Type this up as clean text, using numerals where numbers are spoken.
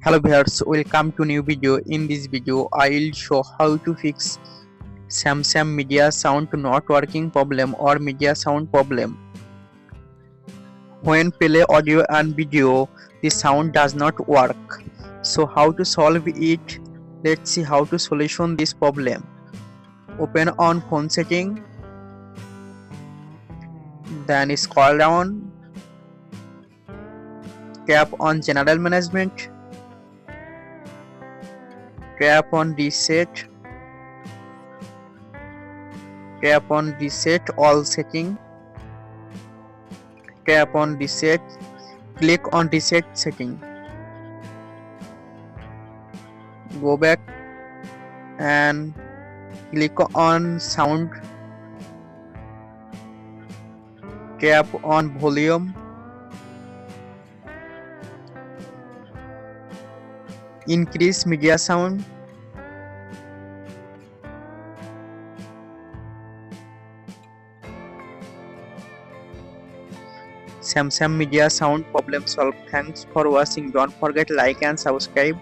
Hello viewers, welcome to new video. In this video I will show how to fix Samsung media sound not working problem or media sound problem. When play audio and video the sound does not work. So how to solve it? Let's see how to solution this problem. Open on phone setting, then scroll down, tap on general management, tap on reset, tap on reset all setting, tap on reset, click on reset setting, go back and click on sound, tap on volume, increase media sound, Samsung media sound problem solved. Thanks for watching. Don't forget like and subscribe.